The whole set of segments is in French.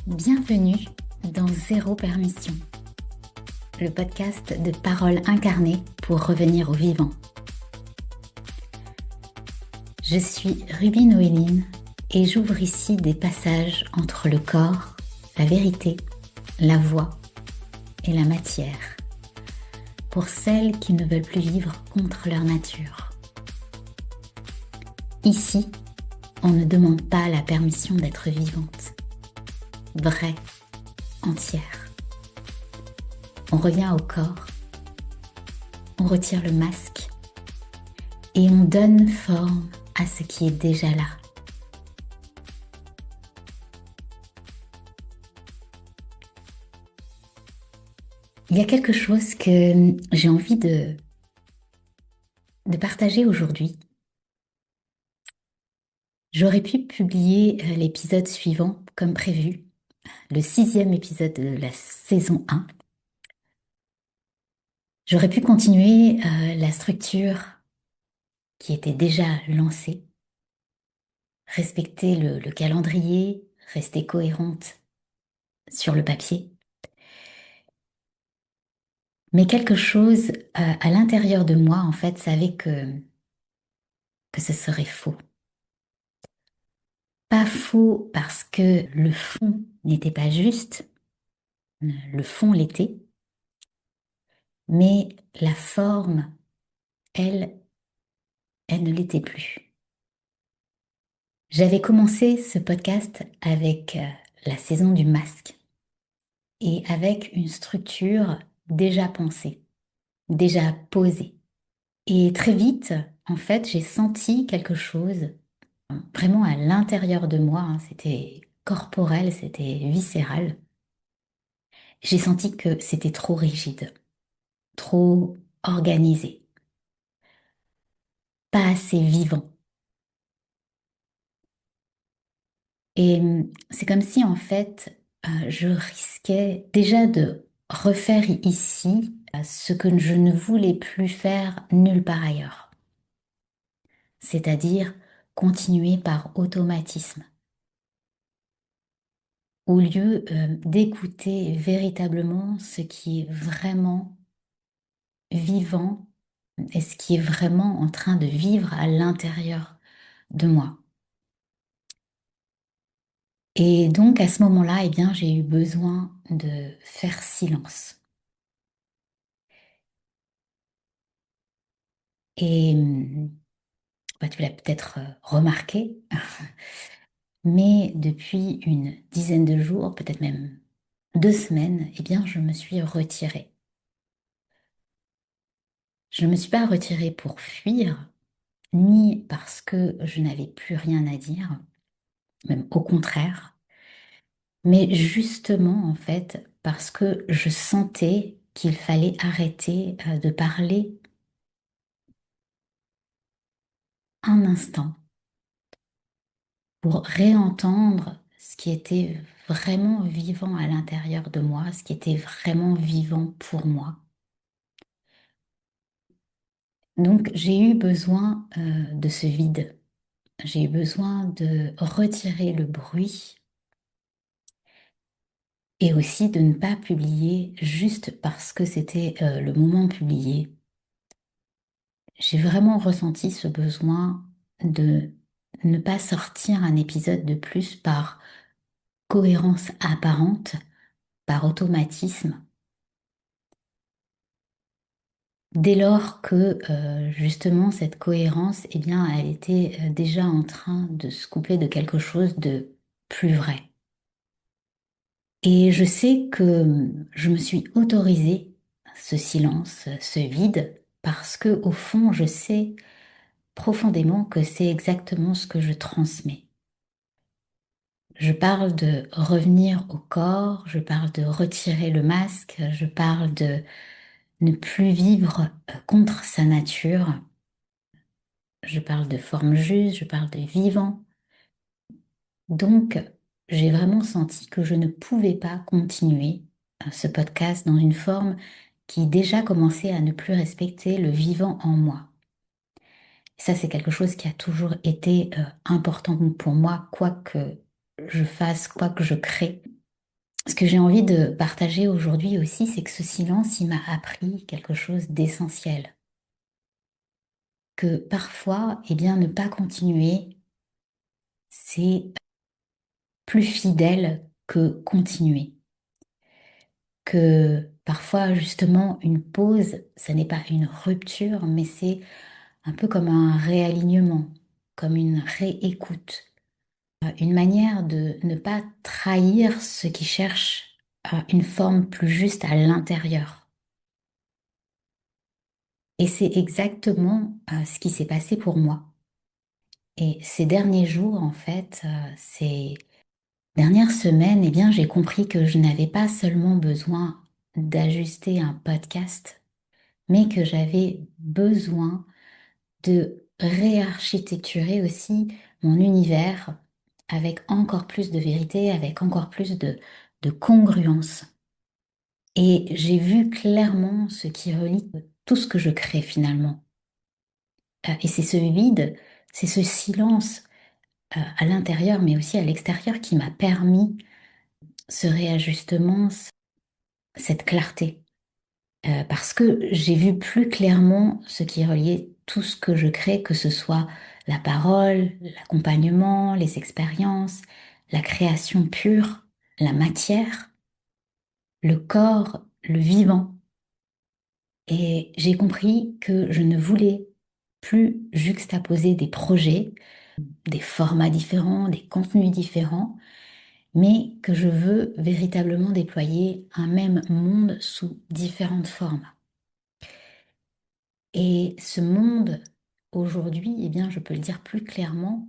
Bienvenue dans Zéro Permission, le podcast de paroles incarnées pour revenir au vivant. Je suis Ruby Noéline et j'ouvre ici des passages entre le corps, la vérité, la voix et la matière, pour celles qui ne veulent plus vivre contre leur nature. Ici, on ne demande pas la permission d'être vivante, vraie, entière. On revient au corps, on retire le masque et on donne forme à ce qui est déjà là. Il y a quelque chose que j'ai envie de partager aujourd'hui. J'aurais pu publier l'épisode suivant comme prévu, le 6e épisode de la saison 1. J'aurais pu continuer la structure qui était déjà lancée, respecter le calendrier, rester cohérente sur le papier. Mais quelque chose à l'intérieur de moi, en fait, savait que ce serait faux. Pas faux parce que le fond n'était pas juste, le fond l'était, mais la forme, elle ne l'était plus. J'avais commencé ce podcast avec la saison du masque et avec une structure déjà pensée, déjà posée. Et très vite, en fait, j'ai senti quelque chose vraiment à l'intérieur de moi, hein, c'était corporel, c'était viscéral. J'ai senti que c'était trop rigide, trop organisé, pas assez vivant. Et c'est comme si en fait, je risquais déjà de refaire ici ce que je ne voulais plus faire nulle part ailleurs. C'est-à-dire continuer par automatisme, au lieu d'écouter véritablement ce qui est vraiment vivant et ce qui est vraiment en train de vivre à l'intérieur de moi. Et donc à ce moment-là, eh bien, j'ai eu besoin de faire silence. Et tu l'as peut-être remarqué, mais depuis une dizaine de jours, peut-être même 2 semaines, eh bien, je me suis retirée. Je ne me suis pas retirée pour fuir, ni parce que je n'avais plus rien à dire, même au contraire, mais justement, en fait, parce que je sentais qu'il fallait arrêter de parler un instant pour réentendre ce qui était vraiment vivant à l'intérieur de moi, ce qui était vraiment vivant pour moi. Donc j'ai eu besoin de ce vide. J'ai eu besoin de retirer le bruit et aussi de ne pas publier juste parce que c'était le moment de publier. J'ai vraiment ressenti ce besoin de ne pas sortir un épisode de plus par cohérence apparente, par automatisme, dès lors que justement cette cohérence, eh bien, elle était déjà en train de se coupler de quelque chose de plus vrai. Et je sais que je me suis autorisée ce silence, ce vide, parce que au fond, je sais profondément que c'est exactement ce que je transmets. Je parle de revenir au corps, je parle de retirer le masque, je parle de ne plus vivre contre sa nature, je parle de forme juste, je parle de vivant. Donc, j'ai vraiment senti que je ne pouvais pas continuer ce podcast dans une forme qui déjà commençait à ne plus respecter le vivant en moi. Ça, c'est quelque chose qui a toujours été important pour moi, quoi que je fasse, quoi que je crée. Ce que j'ai envie de partager aujourd'hui aussi, c'est que ce silence, il m'a appris quelque chose d'essentiel. Que parfois, eh bien, ne pas continuer, c'est plus fidèle que continuer. Que parfois, justement, une pause, ça n'est pas une rupture, mais c'est un peu comme un réalignement, comme une réécoute, une manière de ne pas trahir ce qui cherche une forme plus juste à l'intérieur. Et c'est exactement ce qui s'est passé pour moi. Et ces derniers jours, en fait, ces dernières semaines, eh bien, j'ai compris que je n'avais pas seulement besoin d'ajuster un podcast, mais que j'avais besoin de réarchitecturer aussi mon univers avec encore plus de vérité, avec encore plus de congruence. Et j'ai vu clairement ce qui relie tout ce que je crée finalement. Et c'est ce vide, c'est ce silence à l'intérieur, mais aussi à l'extérieur qui m'a permis ce réajustement, cette clarté. Parce que j'ai vu plus clairement ce qui reliait tout ce que je crée, que ce soit la parole, l'accompagnement, les expériences, la création pure, la matière, le corps, le vivant. Et j'ai compris que je ne voulais plus juxtaposer des projets, des formats différents, des contenus différents, mais que je veux véritablement déployer un même monde sous différentes formes. Et ce monde, aujourd'hui, eh bien, je peux le dire plus clairement,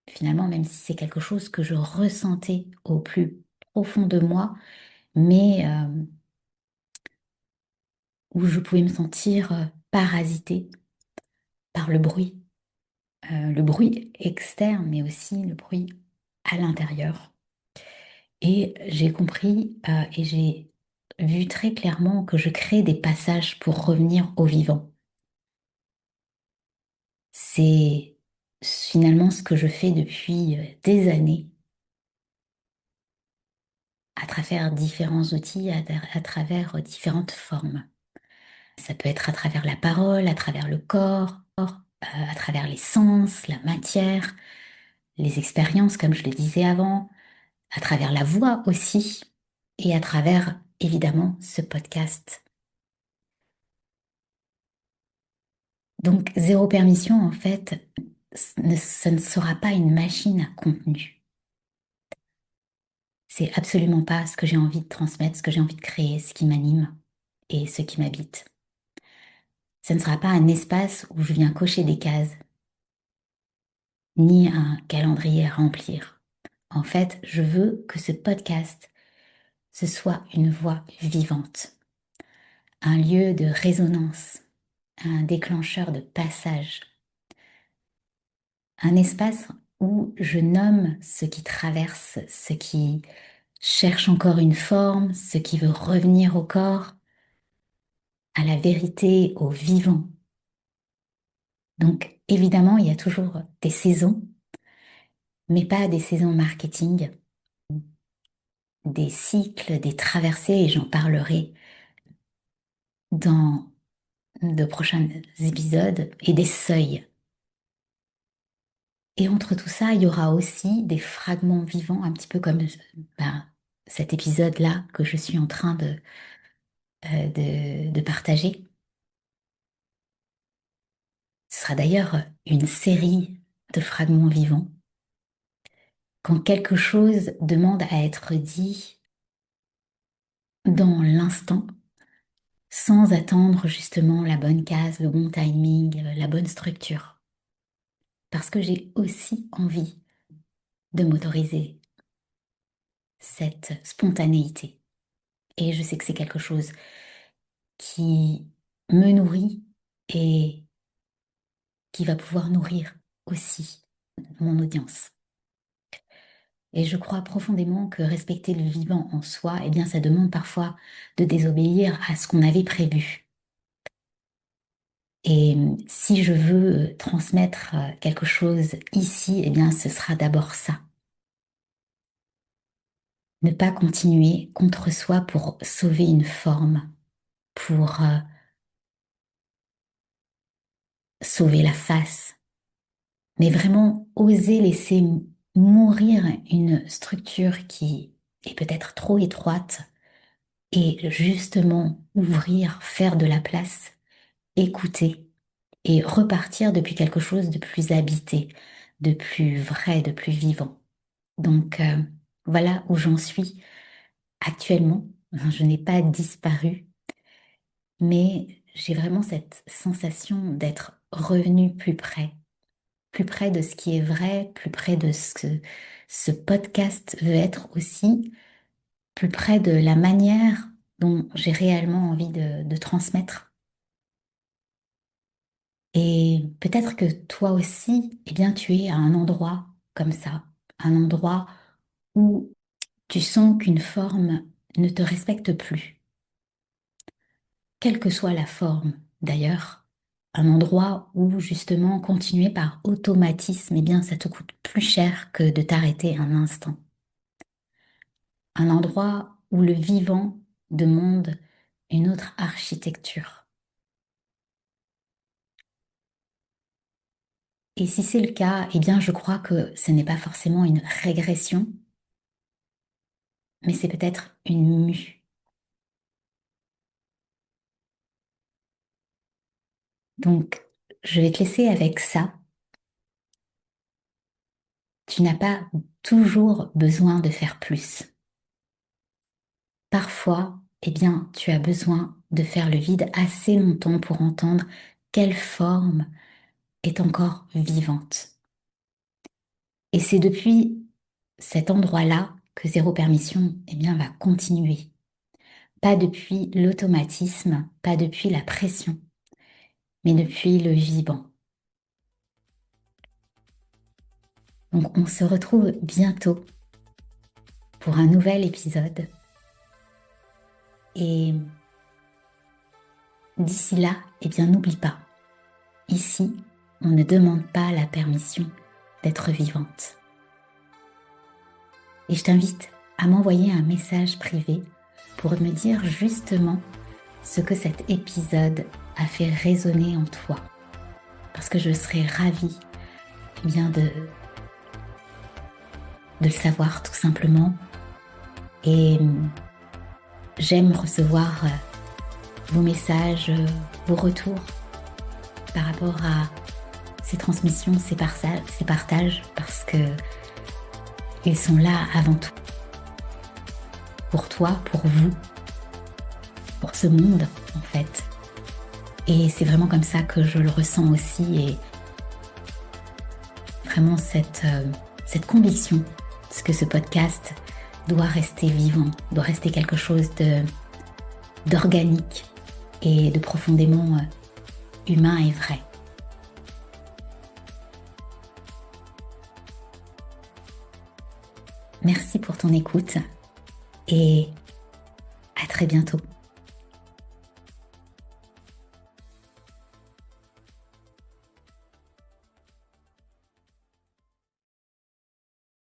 finalement, même si c'est quelque chose que je ressentais au plus profond de moi, mais où je pouvais me sentir parasitée par le bruit externe, mais aussi le bruit à l'intérieur. Et j'ai compris et j'ai vu très clairement que je crée des passages pour revenir au vivant. C'est finalement ce que je fais depuis des années à travers différents outils, à travers différentes formes. Ça peut être à travers la parole, à travers le corps, à travers les sens, la matière, les expériences, comme je le disais avant, à travers la voix aussi, et à travers, évidemment, ce podcast. Donc, zéro permission, en fait, ce ne sera pas une machine à contenu. C'est absolument pas ce que j'ai envie de transmettre, ce que j'ai envie de créer, ce qui m'anime et ce qui m'habite. Ce ne sera pas un espace où je viens cocher des cases, ni un calendrier à remplir. En fait, je veux que ce podcast, ce soit une voix vivante, un lieu de résonance, un déclencheur de passage, un espace où je nomme ce qui traverse, ce qui cherche encore une forme, ce qui veut revenir au corps, à la vérité, au vivant. Donc évidemment, il y a toujours des saisons, mais pas des saisons marketing, des cycles, des traversées, et j'en parlerai dans de prochains épisodes, et des seuils. Et entre tout ça, il y aura aussi des fragments vivants, un petit peu comme ben, cet épisode-là que je suis en train de partager. Ce sera d'ailleurs une série de fragments vivants. Quand quelque chose demande à être dit dans l'instant, sans attendre justement la bonne case, le bon timing, la bonne structure. Parce que j'ai aussi envie de m'autoriser cette spontanéité. Et je sais que c'est quelque chose qui me nourrit et qui va pouvoir nourrir aussi mon audience. Et je crois profondément que respecter le vivant en soi, eh bien, ça demande parfois de désobéir à ce qu'on avait prévu. Et si je veux transmettre quelque chose ici, eh bien, ce sera d'abord ça. Ne pas continuer contre soi pour sauver une forme, pour sauver la face, mais vraiment oser laisser mourir une structure qui est peut-être trop étroite et justement ouvrir, faire de la place, écouter et repartir depuis quelque chose de plus habité, de plus vrai, de plus vivant. Donc voilà où j'en suis actuellement. Je n'ai pas disparu, mais j'ai vraiment cette sensation d'être revenue plus près de ce qui est vrai, plus près de ce que ce podcast veut être aussi, plus près de la manière dont j'ai réellement envie de transmettre. Et peut-être que toi aussi, eh bien, tu es à un endroit comme ça, un endroit où tu sens qu'une forme ne te respecte plus, quelle que soit la forme d'ailleurs. Un endroit où justement continuer par automatisme, eh bien, ça te coûte plus cher que de t'arrêter un instant. Un endroit où le vivant demande une autre architecture. Et si c'est le cas, eh bien, je crois que ce n'est pas forcément une régression, mais c'est peut-être une mue. Donc, je vais te laisser avec ça. Tu n'as pas toujours besoin de faire plus. Parfois, eh bien, tu as besoin de faire le vide assez longtemps pour entendre quelle forme est encore vivante. Et c'est depuis cet endroit-là que Zéro Permission, eh bien, va continuer. Pas depuis l'automatisme, pas depuis la pression, mais depuis le vivant. Donc, on se retrouve bientôt pour un nouvel épisode. Et d'ici là, eh bien, n'oublie pas, ici, on ne demande pas la permission d'être vivante. Et je t'invite à m'envoyer un message privé pour me dire justement ce que cet épisode a fait résonner en toi. Parce que je serais ravie eh bien, de le savoir tout simplement. Et j'aime recevoir vos messages, vos retours par rapport à ces transmissions, ces partages, parce que ils sont là avant tout. Pour toi, pour vous, pour ce monde en fait. Et c'est vraiment comme ça que je le ressens aussi et vraiment cette conviction que ce podcast doit rester vivant, doit rester quelque chose d'organique et de profondément humain et vrai. Merci pour ton écoute et à très bientôt.